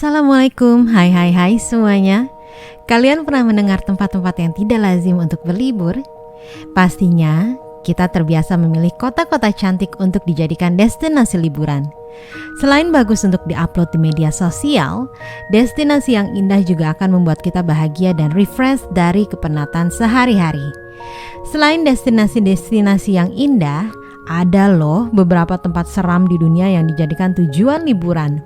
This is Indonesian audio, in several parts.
Assalamualaikum, hai semuanya. Kalian pernah mendengar tempat-tempat yang tidak lazim untuk berlibur? Pastinya kita terbiasa memilih kota-kota cantik untuk dijadikan destinasi liburan. Selain bagus untuk diupload di media sosial, destinasi yang indah juga akan membuat kita bahagia dan refresh dari kepenatan sehari-hari. Selain destinasi-destinasi yang indah, ada loh beberapa tempat seram di dunia yang dijadikan tujuan liburan.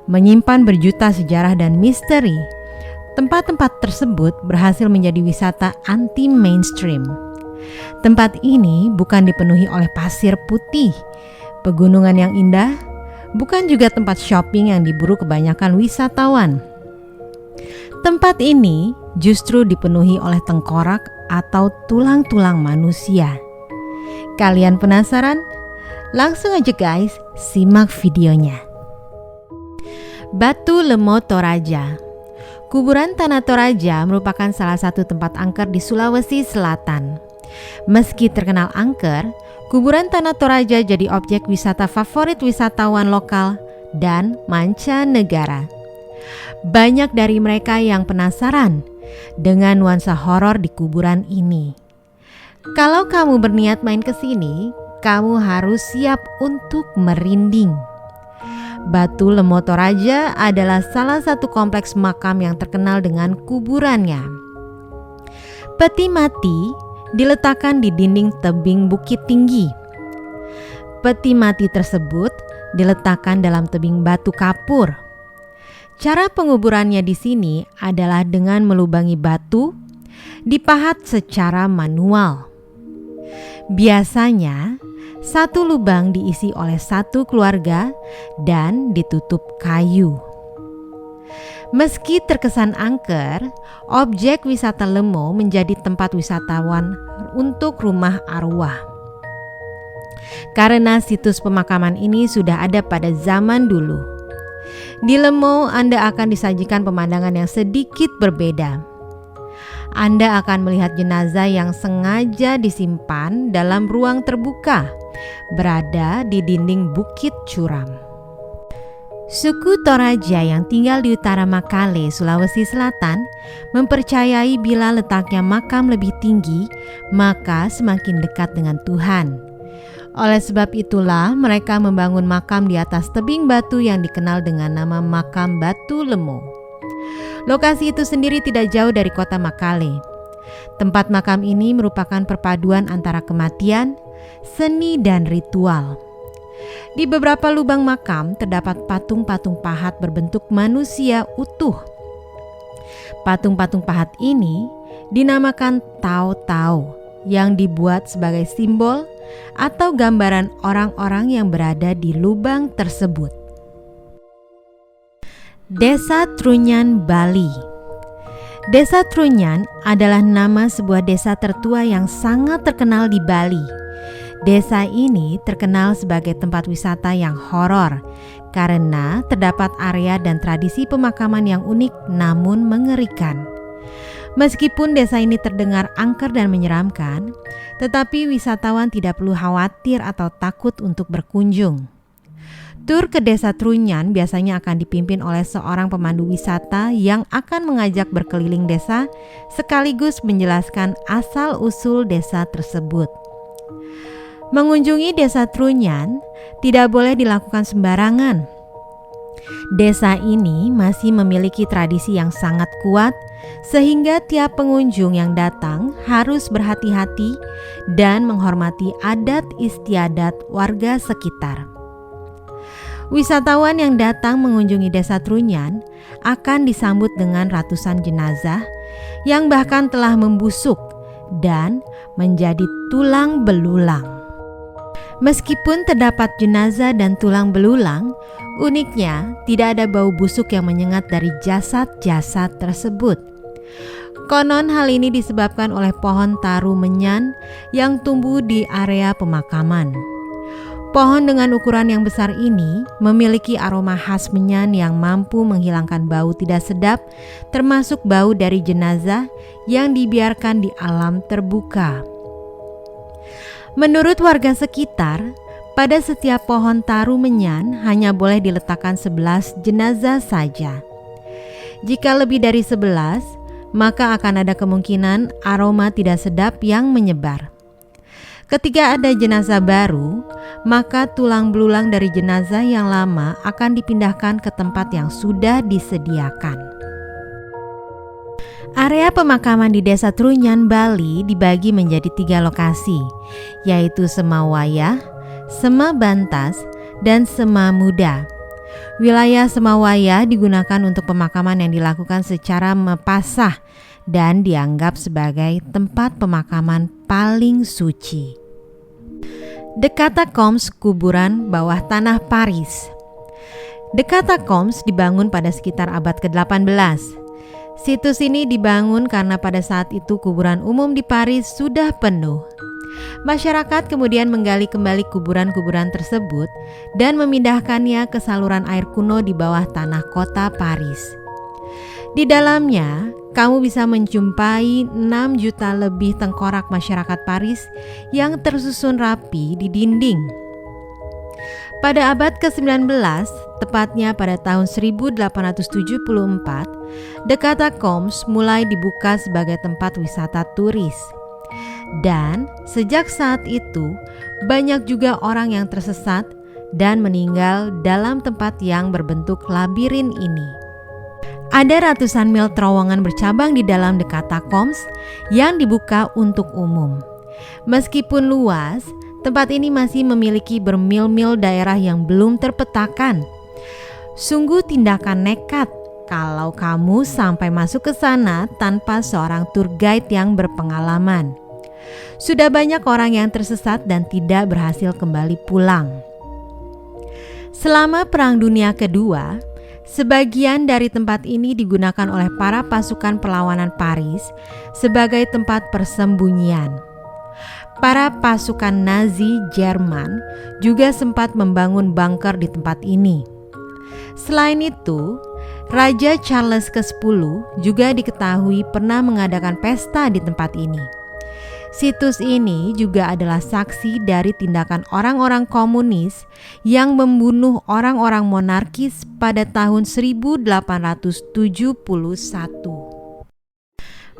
Menyimpan berjuta sejarah dan misteri. Tempat-tempat tersebut berhasil menjadi wisata anti-mainstream. Tempat ini bukan dipenuhi oleh pasir putih, pegunungan yang indah, bukan juga tempat shopping yang diburu kebanyakan wisatawan. Tempat ini justru dipenuhi oleh tengkorak atau tulang-tulang manusia. Kalian penasaran? Langsung aja guys, simak videonya. Batu Lemo Toraja. Kuburan Tanah Toraja merupakan salah satu tempat angker di Sulawesi Selatan. Meski terkenal angker, kuburan Tanah Toraja jadi objek wisata favorit wisatawan lokal dan mancanegara. Banyak dari mereka yang penasaran dengan nuansa horor di kuburan ini. Kalau kamu berniat main ke sini, kamu harus siap untuk merinding. Batu Lemo Toraja adalah salah satu kompleks makam yang terkenal dengan kuburannya. Peti mati diletakkan di dinding tebing bukit tinggi. Peti mati tersebut diletakkan dalam tebing batu kapur. Cara penguburannya di sini adalah dengan melubangi batu, dipahat secara manual. Biasanya, satu lubang diisi oleh satu keluarga dan ditutup kayu. Meski terkesan angker, objek wisata Lemo menjadi tempat wisatawan untuk rumah arwah. Karena situs pemakaman ini sudah ada pada zaman dulu. Di Lemo Anda akan disajikan pemandangan yang sedikit berbeda. Anda akan melihat jenazah yang sengaja disimpan dalam ruang terbuka, berada di dinding bukit curam. Suku Toraja yang tinggal di utara Makale, Sulawesi Selatan, mempercayai bila letaknya makam lebih tinggi, maka semakin dekat dengan Tuhan. Oleh sebab itulah mereka membangun makam di atas tebing batu yang dikenal dengan nama Makam Batu Lemo. Lokasi itu sendiri tidak jauh dari kota Makale. Tempat makam ini merupakan perpaduan antara kematian, seni dan ritual. Di beberapa lubang makam terdapat patung-patung pahat berbentuk manusia utuh. Patung-patung pahat ini dinamakan Tau-Tau yang dibuat sebagai simbol atau gambaran orang-orang yang berada di lubang tersebut. Desa Trunyan, Bali. Desa Trunyan adalah nama sebuah desa tertua yang sangat terkenal di Bali. Desa ini terkenal sebagai tempat wisata yang horor karena terdapat area dan tradisi pemakaman yang unik namun mengerikan. Meskipun desa ini terdengar angker dan menyeramkan, tetapi wisatawan tidak perlu khawatir atau takut untuk berkunjung. Tur ke Desa Trunyan biasanya akan dipimpin oleh seorang pemandu wisata yang akan mengajak berkeliling desa sekaligus menjelaskan asal-usul desa tersebut. Mengunjungi Desa Trunyan tidak boleh dilakukan sembarangan. Desa ini masih memiliki tradisi yang sangat kuat sehingga tiap pengunjung yang datang harus berhati-hati dan menghormati adat istiadat warga sekitar. Wisatawan yang datang mengunjungi Desa Trunyan akan disambut dengan ratusan jenazah yang bahkan telah membusuk dan menjadi tulang belulang. Meskipun terdapat jenazah dan tulang belulang, uniknya tidak ada bau busuk yang menyengat dari jasad-jasad tersebut. Konon hal ini disebabkan oleh pohon taru menyan yang tumbuh di area pemakaman. Pohon dengan ukuran yang besar ini memiliki aroma khas menyan yang mampu menghilangkan bau tidak sedap, termasuk bau dari jenazah yang dibiarkan di alam terbuka. Menurut warga sekitar, Pada setiap pohon taru menyan hanya boleh diletakkan 11 jenazah saja. Jika lebih dari 11, maka akan ada kemungkinan aroma tidak sedap yang menyebar. Ketika ada jenazah baru, maka tulang belulang dari jenazah yang lama akan dipindahkan ke tempat yang sudah disediakan. Area pemakaman di Desa Trunyan, Bali dibagi menjadi 3 lokasi, yaitu Semawayah, Semabantas, dan Semamuda. Wilayah Semawayah digunakan untuk pemakaman yang dilakukan secara mepasah dan dianggap sebagai tempat pemakaman paling suci. The Catacombs, kuburan bawah tanah Paris. The Catacombs dibangun pada sekitar abad ke-18. Situs ini dibangun karena pada saat itu kuburan umum di Paris sudah penuh. Masyarakat kemudian menggali kembali kuburan-kuburan tersebut dan memindahkannya ke saluran air kuno di bawah tanah kota Paris. Di dalamnya, kamu bisa menjumpai 6 juta lebih tengkorak masyarakat Paris yang tersusun rapi di dinding. Pada abad ke-19, tepatnya pada tahun 1874, The Catacombs mulai dibuka sebagai tempat wisata turis. Dan sejak saat itu, banyak juga orang yang tersesat dan meninggal dalam tempat yang berbentuk labirin ini. Ada ratusan mil terowongan bercabang di dalam The Catacombs yang dibuka untuk umum. Meskipun luas, tempat ini masih memiliki bermil-mil daerah yang belum terpetakan. Sungguh tindakan nekat kalau kamu sampai masuk ke sana tanpa seorang tour guide yang berpengalaman. Sudah banyak orang yang tersesat dan tidak berhasil kembali pulang. Selama Perang Dunia Kedua, sebagian dari tempat ini digunakan oleh para pasukan perlawanan Paris sebagai tempat persembunyian. Para pasukan Nazi Jerman juga sempat membangun bunker di tempat ini. Selain itu, Raja Charles ke-10 juga diketahui pernah mengadakan pesta di tempat ini. Situs ini juga adalah saksi dari tindakan orang-orang komunis yang membunuh orang-orang monarkis pada tahun 1871.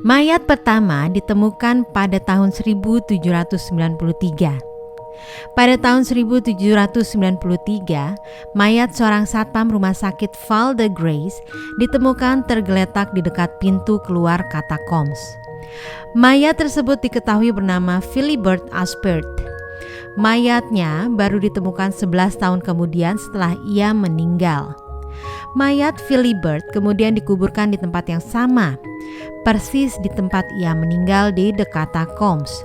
Mayat pertama ditemukan pada tahun 1793. Pada tahun 1793, mayat seorang satpam rumah sakit Val de Grace ditemukan tergeletak di dekat pintu keluar Catacombs. Mayat tersebut diketahui bernama Philibert Aspert. Mayatnya baru ditemukan 11 tahun kemudian setelah ia meninggal. Mayat Philibert kemudian dikuburkan di tempat yang sama, persis di tempat ia meninggal di The Catacombs.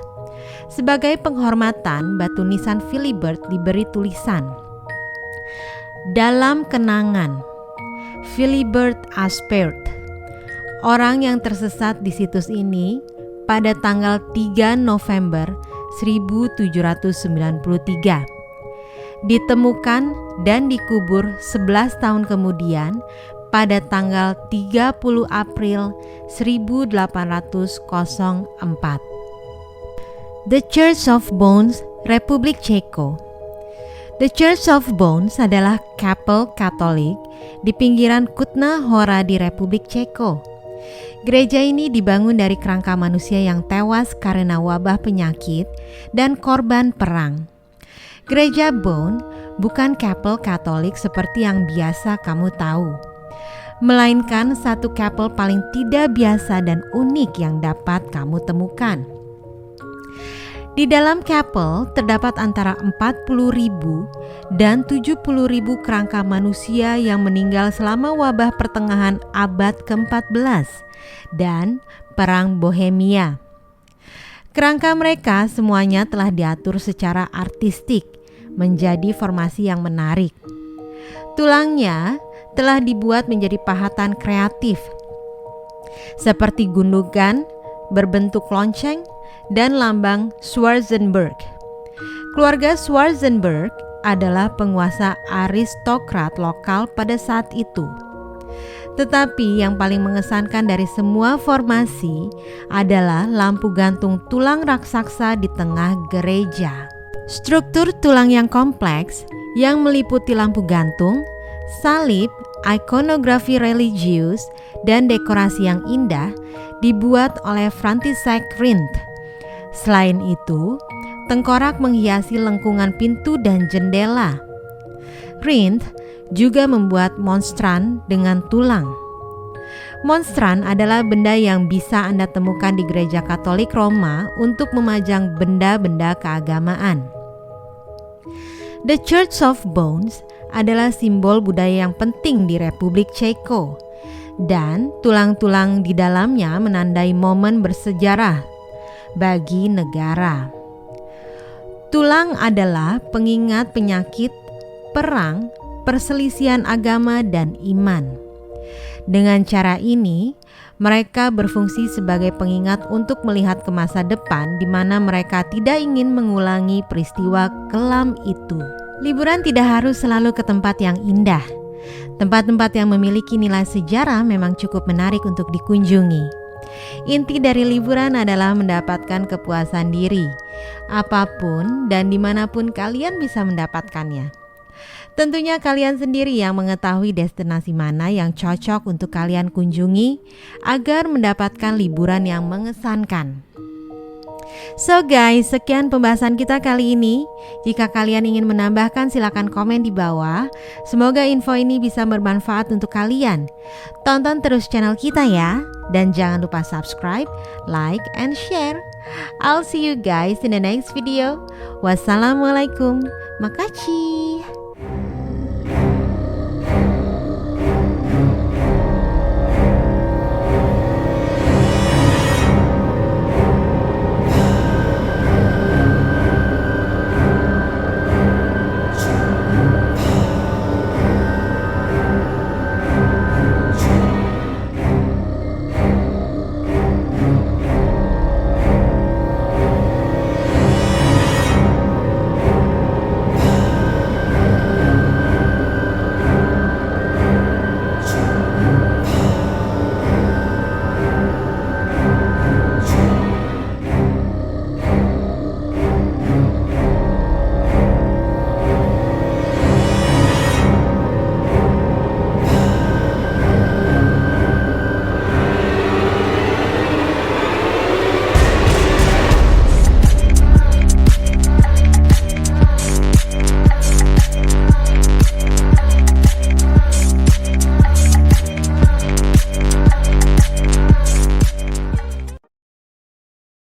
Sebagai penghormatan, batu nisan Philibert diberi tulisan, "Dalam kenangan, Philibert Aspert." Orang yang tersesat di situs ini pada tanggal 3 November 1793. Ditemukan dan dikubur 11 tahun kemudian pada tanggal 30 April 1804. The Church of Bones, Republik Ceko. The Church of Bones adalah kapel Katolik di pinggiran Kutna Hora di Republik Ceko. Gereja ini dibangun dari kerangka manusia yang tewas karena wabah penyakit dan korban perang. Gereja Bone bukan kapel Katolik seperti yang biasa kamu tahu, melainkan satu kapel paling tidak biasa dan unik yang dapat kamu temukan. Di dalam kapel terdapat antara 40.000 dan 70.000 kerangka manusia yang meninggal selama wabah pertengahan abad ke-14 dan Perang Bohemia. Kerangka mereka semuanya telah diatur secara artistik menjadi formasi yang menarik. Tulangnya telah dibuat menjadi pahatan kreatif seperti gundukan berbentuk lonceng dan lambang Schwarzenberg. Keluarga Schwarzenberg adalah penguasa aristokrat lokal pada saat itu. Tetapi yang paling mengesankan dari semua formasi adalah lampu gantung tulang raksasa di tengah gereja. Struktur tulang yang kompleks yang meliputi lampu gantung, salib, ikonografi religius, dan dekorasi yang indah dibuat oleh František Rindts. Selain itu, tengkorak menghiasi lengkungan pintu dan jendela. Rindts juga membuat monstran dengan tulang. Monstran adalah benda yang bisa Anda temukan di gereja Katolik Roma untuk memajang benda-benda keagamaan. The Church of Bones adalah simbol budaya yang penting di Republik Ceko, dan tulang-tulang di dalamnya menandai momen bersejarah bagi negara. Tulang adalah pengingat penyakit, perang, perselisihan agama, dan iman. Dengan cara ini, mereka berfungsi sebagai pengingat untuk melihat ke masa depan di mana mereka tidak ingin mengulangi peristiwa kelam itu. Liburan tidak harus selalu ke tempat yang indah. Tempat-tempat yang memiliki nilai sejarah memang cukup menarik untuk dikunjungi. Inti dari liburan adalah mendapatkan kepuasan diri, apapun dan dimanapun kalian bisa mendapatkannya. Tentunya kalian sendiri yang mengetahui destinasi mana yang cocok untuk kalian kunjungi agar mendapatkan liburan yang mengesankan. So guys, sekian pembahasan kita kali ini. Jika kalian ingin menambahkan silakan komen di bawah. Semoga info ini bisa bermanfaat untuk kalian. Tonton terus channel kita ya. Dan jangan lupa subscribe, like, and share. I'll see you guys in the next video. Wassalamualaikum. Makasih.